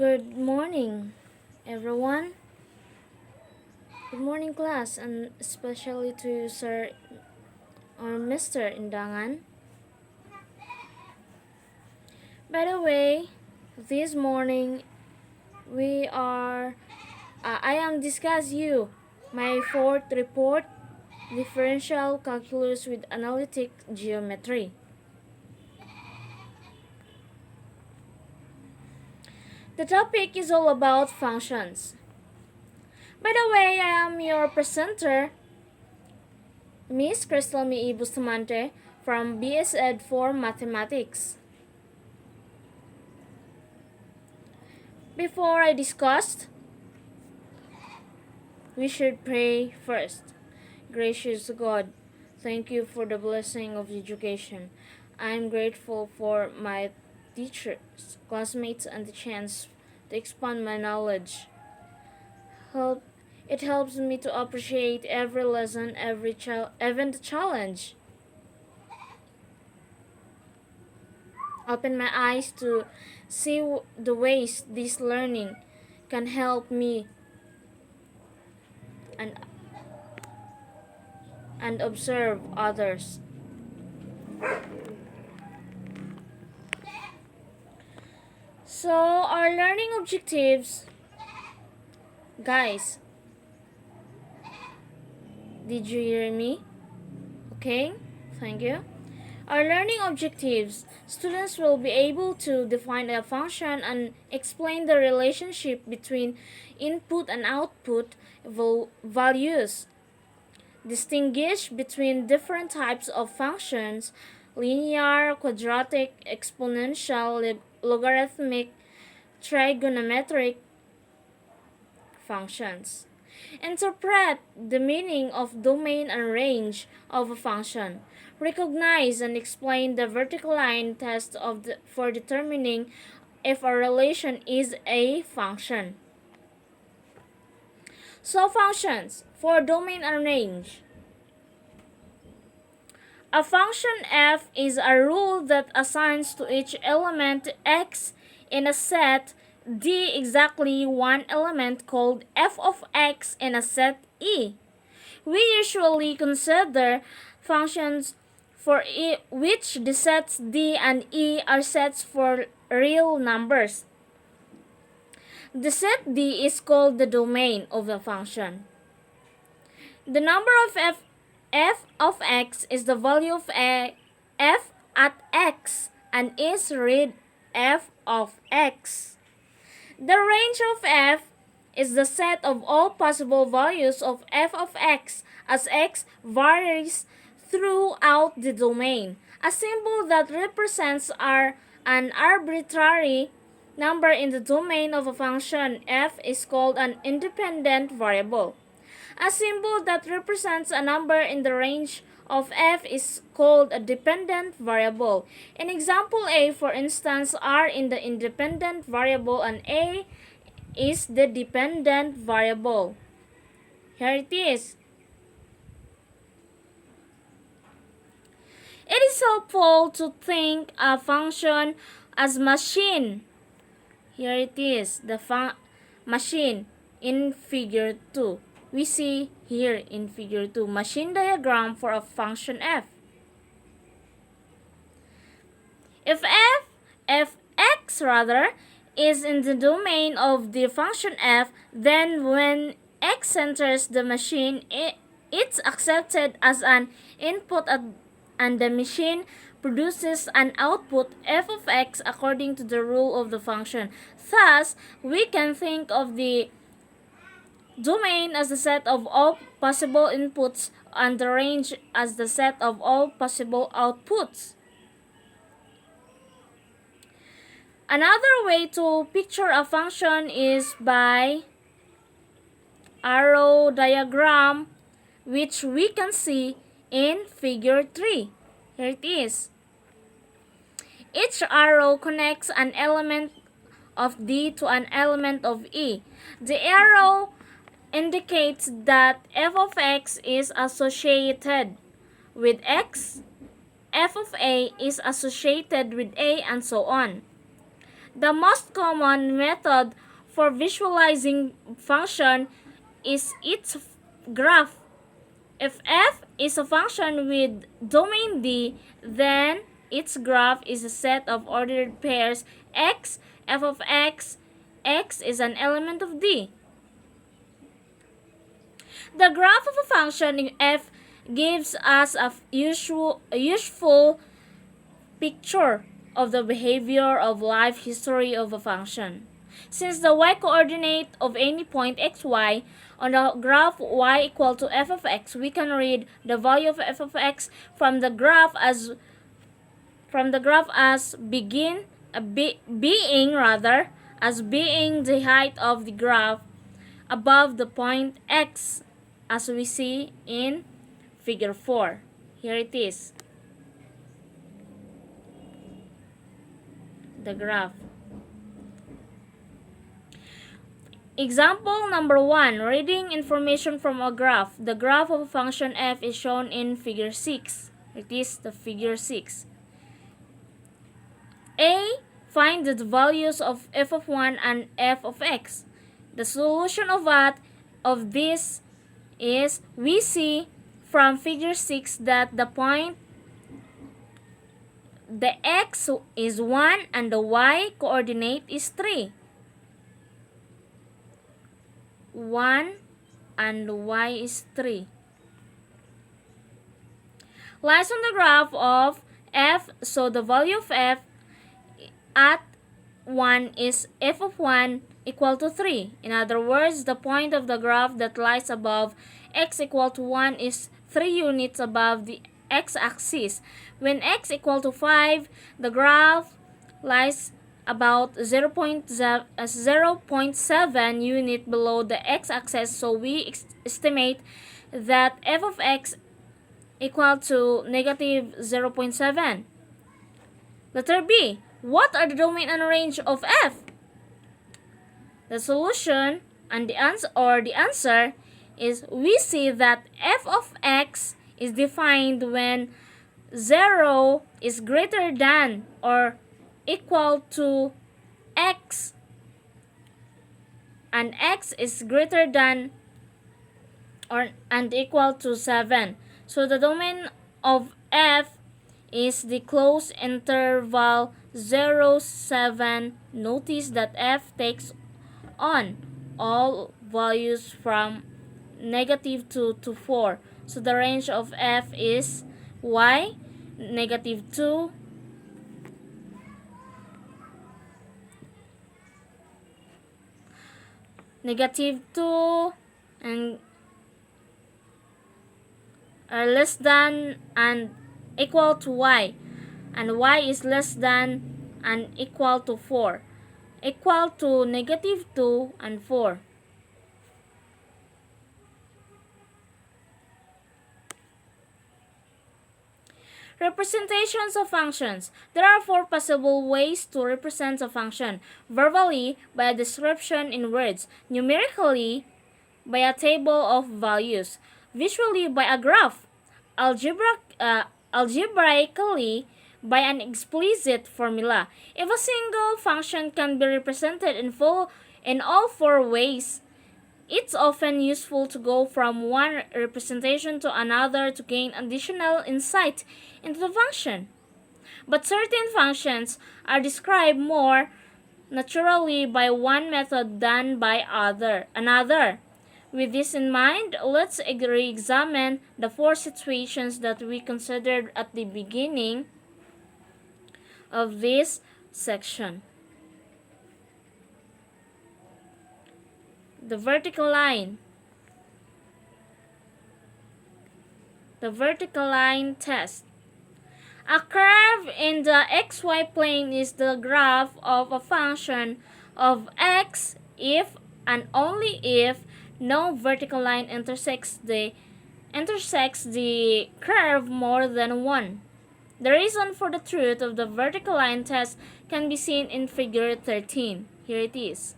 Good morning, everyone. Good morning, class, and especially to you, Sir or Mr. Indangan. By the way, this morning I am discuss you my fourth report, differential calculus with analytic geometry. The topic is all about functions. By the way, I am your presenter, Miss Crystal Mii Bustamante from BS Ed for Mathematics. Before I discuss, we should pray first. Gracious God, thank you for the blessing of education. I am grateful for my teachers, classmates, and the chance to expand my knowledge. It helps me to appreciate every lesson, even the challenge. Open my eyes to see the ways this learning can help me and observe others. So, our learning objectives, guys, did you hear me? Okay, thank you. Our learning objectives, students will be able to define a function and explain the relationship between input and output values, distinguish between different types of functions, linear, quadratic, exponential, logarithmic, trigonometric functions. Interpret the meaning of domain and range of a function. Recognize and explain the vertical line test for determining if a relation is a function. So functions for domain and range. A function f is a rule that assigns to each element x in a set D exactly one element called f of x in a set E. We usually consider functions for which the sets D and E are sets for real numbers. The set D is called the domain of the function. The number of f of x is the value of f at x and is read f of x. The range of f is the set of all possible values of f of x as x varies throughout the domain. A symbol that represents an arbitrary number in the domain of a function f is called an independent variable. A symbol that represents a number in the range of f is called a dependent variable. In example A, for instance, r in the independent variable and a is the dependent variable. Here it is. It is helpful to think a function as machine. Here it is, the machine in figure 2. We see here in figure 2, machine diagram for a function f. If fx is in the domain of the function f, then when x enters the machine, it's accepted as an input and the machine produces an output f of x according to the rule of the function. Thus, we can think of the domain as the set of all possible inputs and the range as the set of all possible outputs. Another way to picture a function is by arrow diagram, which we can see in figure 3. Here it is. Each arrow connects an element of D to an element of E. The arrow indicates that f of x is associated with x, f of a is associated with a, and so on. The most common method for visualizing function is its graph. If f is a function with domain D, then its graph is a set of ordered pairs x, f of x, x is an element of D. The graph of a function in f gives us a useful picture of the behavior of life history of a function. Since the y-coordinate of any point xy on the graph y equal to f of x, we can read the value of f of x from the graph as being the height of the graph above the point x, as we see in figure 4. Here it is. The graph. Example number 1. Reading information from a graph. The graph of a function f is shown in figure 6. It is the figure 6. A. Find the values of f of 1 and f of x. The solution of this is we see from figure 6 that the x is 1 and the y coordinate is 3. 1 and y is 3. Lies on the graph of f, so the value of f at 1 is f of 1 equal to 3. In other words, the point of the graph that lies above x equal to 1 is 3 units above the x-axis. When x equal to 5, the graph lies about 0.7 unit below the x-axis, so we estimate that f of x equal to negative 0.7. Letter B. What are the domain and range of f? The solution and the answer is we see that f of x is defined when 0 is greater than or equal to x and x is greater than and equal to 7. So the domain of f is the closed interval 0, 7. Notice that f takes on all values from negative 2 to 4. So the range of f is y, negative 2, negative 2, and are less than and equal to y, and y is less than and equal to 4, equal to negative 2 and 4. Representations of functions. There are 4 possible ways to represent a function. Verbally, by a description in words. Numerically, by a table of values. Visually, by a graph. Algebraically, by an explicit formula. If a single function can be represented in all 4 ways, it's often useful to go from one representation to another to gain additional insight into the function. But certain functions are described more naturally by one method than by another. With this in mind, let's re-examine the 4 situations that we considered at the beginning of this section. The vertical line. The vertical line test. A curve in the xy plane is the graph of a function of x if and only if no vertical line intersects the curve more than one. The reason for the truth of the vertical line test can be seen in figure 13. Here it is.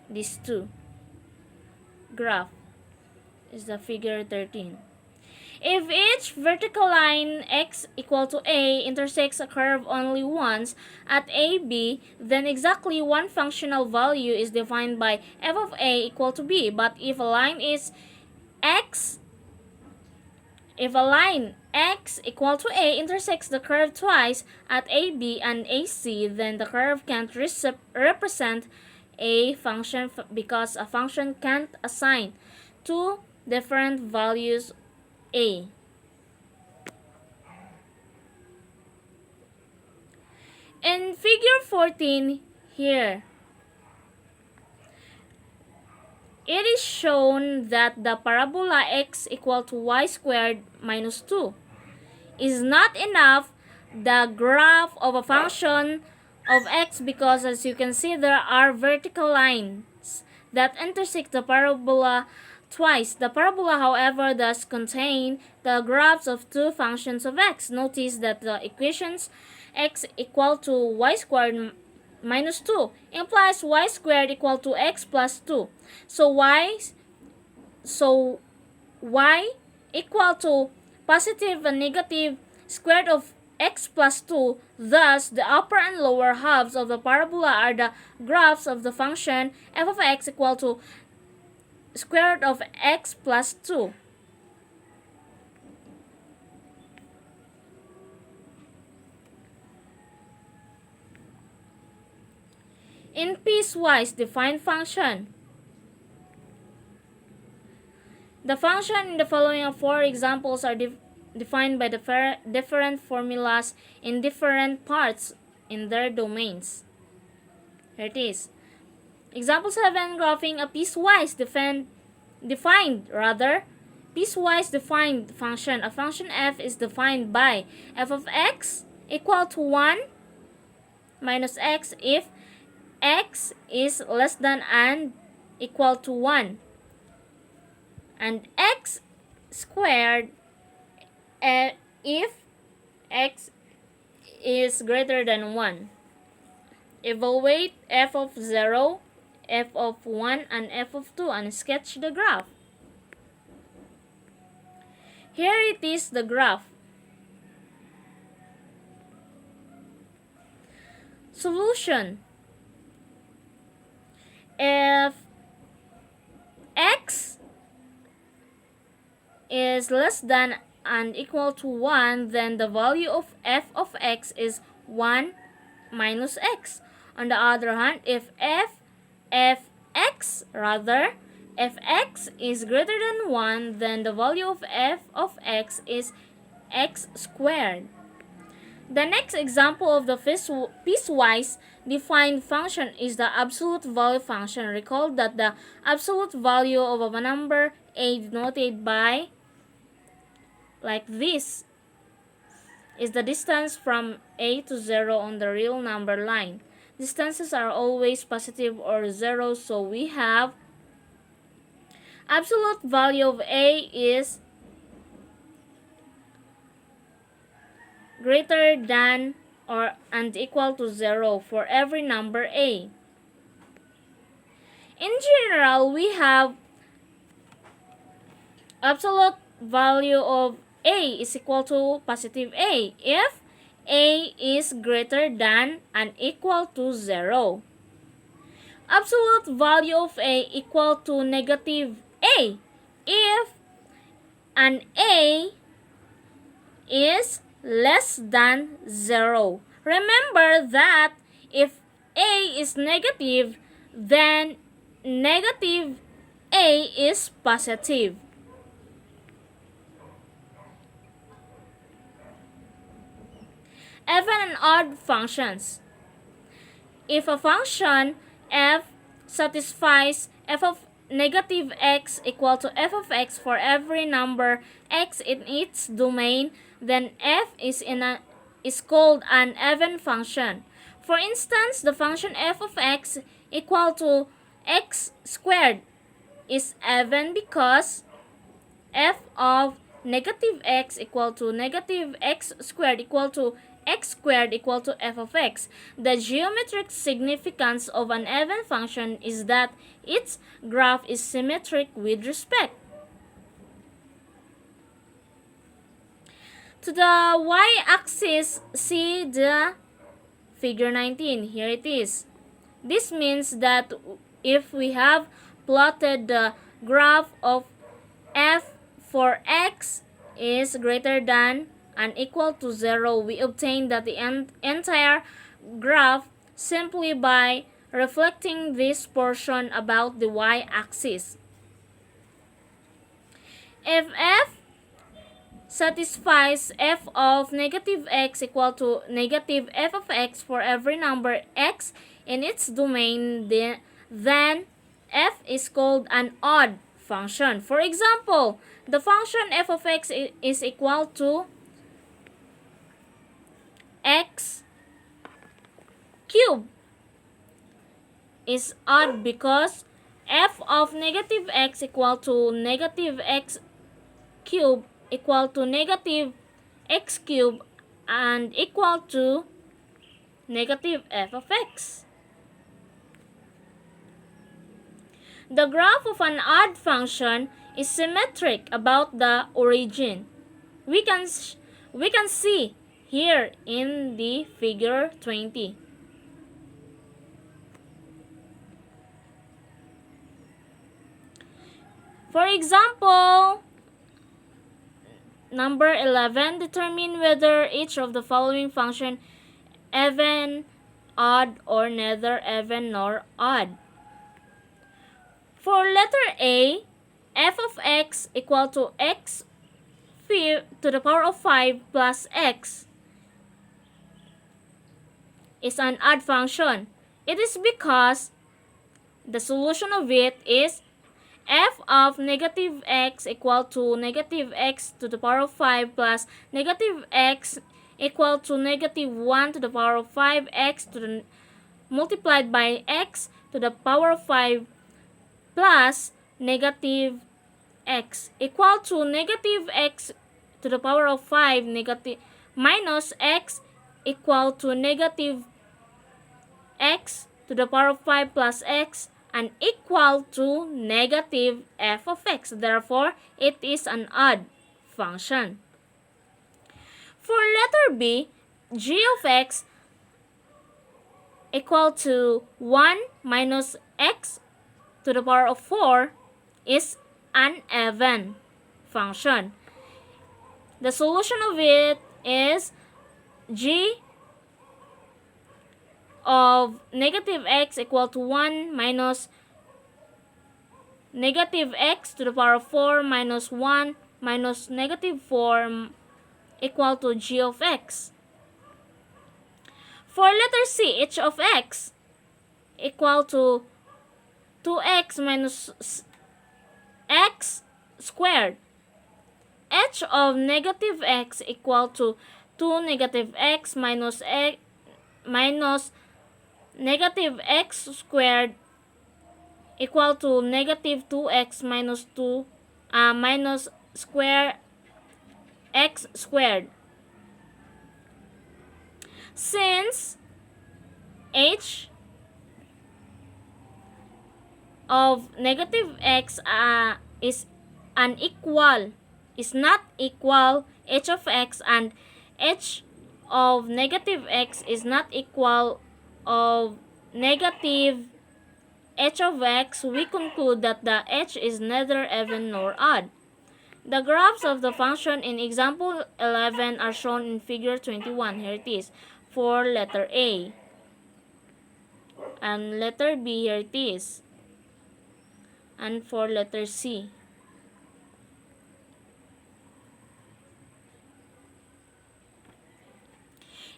These two graph is the figure 13. If each vertical line x equal to a intersects a curve only once at AB, then exactly one functional value is defined by f of a equal to b. But if a line is x if a line x equal to a intersects the curve twice at AB and AC, then the curve can't represent a function because a function can't assign two different values a. In figure 14 here, it is shown that the parabola x equal to y squared minus 2 is not enough the graph of a function of x because, as you can see, there are vertical lines that intersect the parabola twice. The parabola, however, does contain the graphs of two functions of x. Notice that the equations x equal to y squared minus 2 implies y squared equal to x plus 2. So y equal to positive and negative square root of x plus 2. Thus, the upper and lower halves of the parabola are the graphs of the function f of x equal to square root of x plus 2. In piecewise defined function, the function in the following four examples are defined by different formulas in different parts in their domains. Here it is. Example 7, graphing a piecewise piecewise defined function. A function f is defined by f of x equal to 1 minus x if x is less than and equal to 1, and x squared if x is greater than 1. Evaluate f of 0, f of 1, and f of 2 and sketch the graph. Here it is, the graph. Solution. If x is less than and equal to 1, then the value of f of x is 1 minus x. On the other hand, if fx is greater than 1, then the value of f of x is x squared. The next example of the piecewise defined function is the absolute value function. Recall that the absolute value of a number a denoted by like this is the distance from a to 0 on the real number line. Distances are always positive or 0, so we have absolute value of a is greater than or and equal to 0 for every number a. In general, we have absolute value of a is equal to positive a if a is greater than and equal to 0. Absolute value of a equal to negative a if an a is less than 0. Remember that if a is negative, then negative a is positive. Even and odd functions. If a function f satisfies f of negative x equal to f of x for every number x in its domain, then f is called an even function. For instance, the function f of x equal to x squared is even because f of negative x equal to negative x squared equal to x squared equal to f of x. The geometric significance of an even function is that its graph is symmetric with respect To the y-axis, see the figure 19. Here it is. This means that if we have plotted the graph of f for x is greater than and equal to 0, we obtain that the entire graph simply by reflecting this portion about the y-axis. If f satisfies f of negative x equal to negative f of x for every number x in its domain, then f is called an odd function. For example, the function f of x is equal to x cubed is odd because f of negative x equal to negative x cubed equal to negative x cubed and equal to negative f of x. The graph of an odd function is symmetric about the origin. We can see here in the figure 20. For example, number 11, determine whether each of the following function even, odd, or neither even nor odd. For letter A, f of x equal to x to the power of 5 plus x is an odd function. It is because the solution of it is f of negative x equal to negative x to the power of 5 plus negative x equal to negative 1 to the power of 5x to the multiplied by x to the power of 5 plus negative x equal to negative x to the power of 5 negative minus x equal to negative x to the power of 5 plus x and equal to negative f of x. Therefore, it is an odd function. For letter B, g of x equal to 1 minus x to the power of 4 is an even function. The solution of it is g of negative x equal to 1 minus negative x to the power of 4 minus 1 minus negative 4 equal to g of x. For letter C, h of x equal to 2x minus x squared. H of negative x equal to 2 negative x minus negative x squared equal to negative 2x minus 2 minus square x squared. Since h of negative x is not equal h of x, and h of negative x is not equal of negative h of x, we conclude that the h is neither even nor odd. The graphs of the function in example 11 are shown in figure 21. Here it is for letter A. And letter B, here it is. And for letter C.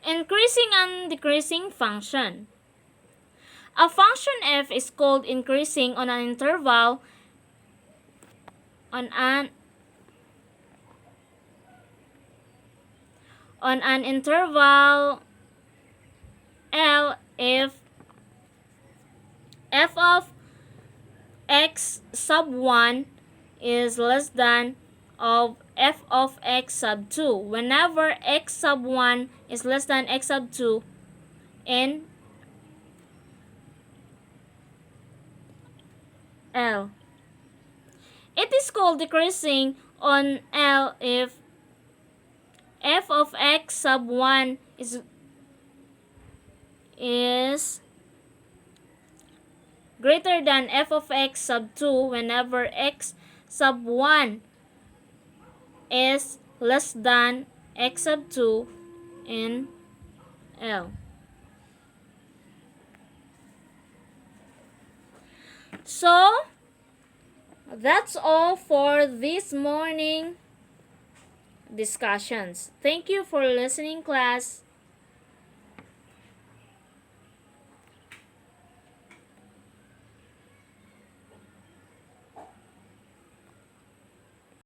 Increasing and decreasing function. A function f is called increasing on an interval L if f of x sub 1 is less than of f of x sub 2. Whenever x sub 1 is less than x sub 2 in L. It is called decreasing on L if f of x sub 1 is greater than f of x sub 2 whenever x sub 1 is less than x sub 2 in L. So, that's all for this morning discussions. Thank you for listening, class.